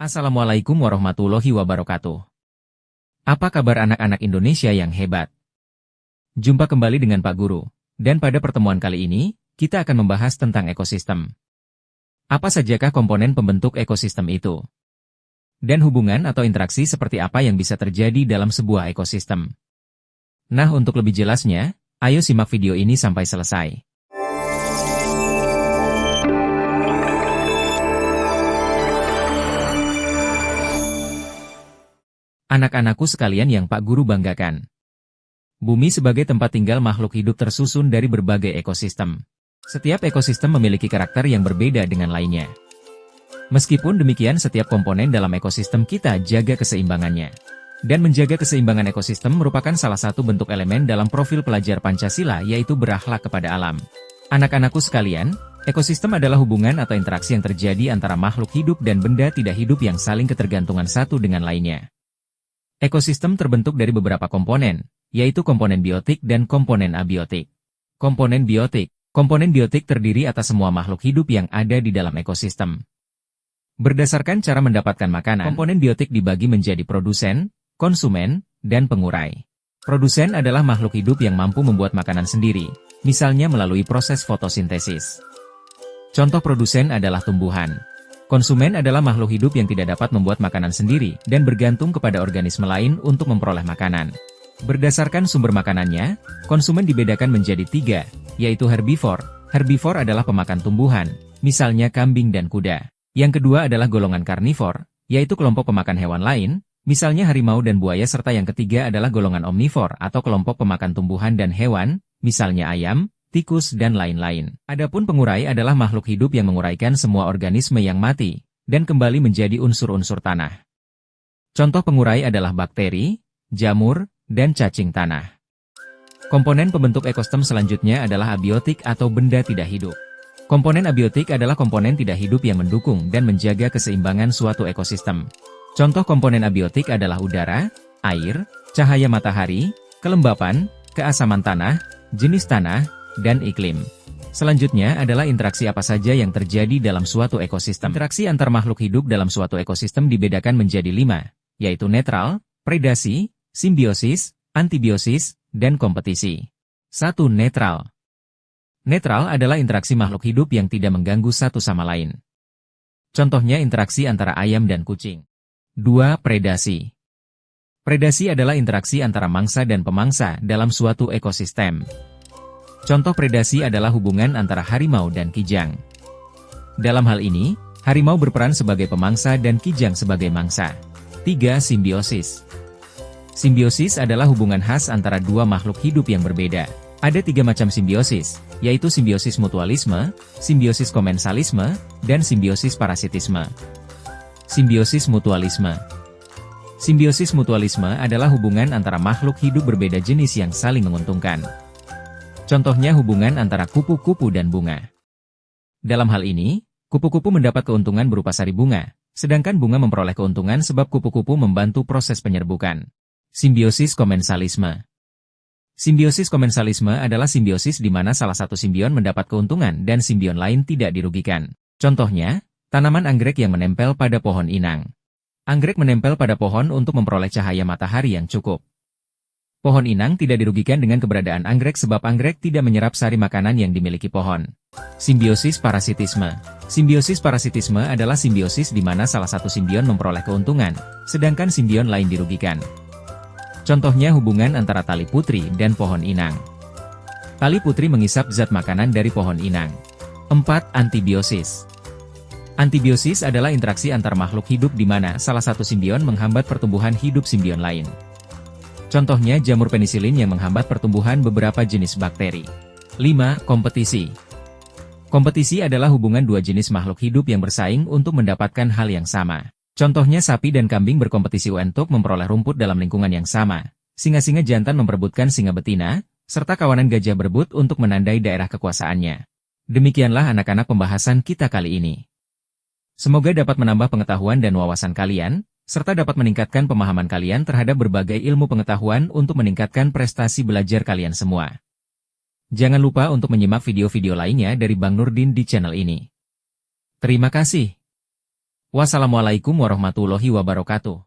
Assalamualaikum warahmatullahi wabarakatuh. Apa kabar anak-anak Indonesia yang hebat? Jumpa kembali dengan Pak Guru, dan pada pertemuan kali ini, kita akan membahas tentang ekosistem. Apa sajakah komponen pembentuk ekosistem itu? Dan hubungan atau interaksi seperti apa yang bisa terjadi dalam sebuah ekosistem? Nah, untuk lebih jelasnya, ayo simak video ini sampai selesai. Anak-anakku sekalian yang Pak Guru banggakan. Bumi sebagai tempat tinggal makhluk hidup tersusun dari berbagai ekosistem. Setiap ekosistem memiliki karakter yang berbeda dengan lainnya. Meskipun demikian, setiap komponen dalam ekosistem kita jaga keseimbangannya. Dan menjaga keseimbangan ekosistem merupakan salah satu bentuk elemen dalam profil pelajar Pancasila, yaitu berakhlak kepada alam. Anak-anakku sekalian, ekosistem adalah hubungan atau interaksi yang terjadi antara makhluk hidup dan benda tidak hidup yang saling ketergantungan satu dengan lainnya. Ekosistem terbentuk dari beberapa komponen, yaitu komponen biotik dan komponen abiotik. Komponen biotik terdiri atas semua makhluk hidup yang ada di dalam ekosistem. Berdasarkan cara mendapatkan makanan, komponen biotik dibagi menjadi produsen, konsumen, dan pengurai. Produsen adalah makhluk hidup yang mampu membuat makanan sendiri, misalnya melalui proses fotosintesis. Contoh produsen adalah tumbuhan. Konsumen adalah makhluk hidup yang tidak dapat membuat makanan sendiri dan bergantung kepada organisme lain untuk memperoleh makanan. Berdasarkan sumber makanannya, konsumen dibedakan menjadi 3, yaitu herbivor. Herbivor adalah pemakan tumbuhan, misalnya kambing dan kuda. Yang kedua adalah golongan karnivor, yaitu kelompok pemakan hewan lain, misalnya harimau dan buaya, serta yang ketiga adalah golongan omnivor atau kelompok pemakan tumbuhan dan hewan, misalnya ayam, tikus, dan lain-lain. Adapun pengurai adalah makhluk hidup yang menguraikan semua organisme yang mati, dan kembali menjadi unsur-unsur tanah. Contoh pengurai adalah bakteri, jamur, dan cacing tanah. Komponen pembentuk ekosistem selanjutnya adalah abiotik atau benda tidak hidup. Komponen abiotik adalah komponen tidak hidup yang mendukung dan menjaga keseimbangan suatu ekosistem. Contoh komponen abiotik adalah udara, air, cahaya matahari, kelembapan, keasaman tanah, jenis tanah, dan iklim. Selanjutnya adalah interaksi apa saja yang terjadi dalam suatu ekosistem. Interaksi antar makhluk hidup dalam suatu ekosistem dibedakan menjadi 5, yaitu netral, predasi, simbiosis, antibiosis, dan kompetisi. 1. Netral. Netral adalah interaksi makhluk hidup yang tidak mengganggu satu sama lain. Contohnya interaksi antara ayam dan kucing. 2. Predasi. Predasi adalah interaksi antara mangsa dan pemangsa dalam suatu ekosistem. Contoh predasi adalah hubungan antara harimau dan kijang. Dalam hal ini, harimau berperan sebagai pemangsa dan kijang sebagai mangsa. 3. Simbiosis. Simbiosis adalah hubungan khas antara dua makhluk hidup yang berbeda. Ada 3 macam simbiosis, yaitu simbiosis mutualisme, simbiosis komensalisme, dan simbiosis parasitisme. Simbiosis mutualisme. Simbiosis mutualisme adalah hubungan antara makhluk hidup berbeda jenis yang saling menguntungkan. Contohnya hubungan antara kupu-kupu dan bunga. Dalam hal ini, kupu-kupu mendapat keuntungan berupa sari bunga, sedangkan bunga memperoleh keuntungan sebab kupu-kupu membantu proses penyerbukan. Simbiosis komensalisme. Simbiosis komensalisme adalah simbiosis di mana salah satu simbion mendapat keuntungan dan simbion lain tidak dirugikan. Contohnya, tanaman anggrek yang menempel pada pohon inang. Anggrek menempel pada pohon untuk memperoleh cahaya matahari yang cukup. Pohon inang tidak dirugikan dengan keberadaan anggrek sebab anggrek tidak menyerap sari makanan yang dimiliki pohon. Simbiosis parasitisme. Simbiosis parasitisme adalah simbiosis di mana salah satu simbion memperoleh keuntungan, sedangkan simbion lain dirugikan. Contohnya hubungan antara tali putri dan pohon inang. Tali putri mengisap zat makanan dari pohon inang. 4. Antibiosis. Antibiosis adalah interaksi antar makhluk hidup di mana salah satu simbion menghambat pertumbuhan hidup simbion lain. Contohnya jamur penisilin yang menghambat pertumbuhan beberapa jenis bakteri. 5. Kompetisi. Kompetisi adalah hubungan dua jenis makhluk hidup yang bersaing untuk mendapatkan hal yang sama. Contohnya sapi dan kambing berkompetisi untuk memperoleh rumput dalam lingkungan yang sama. Singa-singa jantan memperebutkan singa betina, serta kawanan gajah berebut untuk menandai daerah kekuasaannya. Demikianlah anak-anak pembahasan kita kali ini. Semoga dapat menambah pengetahuan dan wawasan kalian, serta dapat meningkatkan pemahaman kalian terhadap berbagai ilmu pengetahuan untuk meningkatkan prestasi belajar kalian semua. Jangan lupa untuk menyimak video-video lainnya dari Bang Nurdin di channel ini. Terima kasih. Wassalamualaikum warahmatullahi wabarakatuh.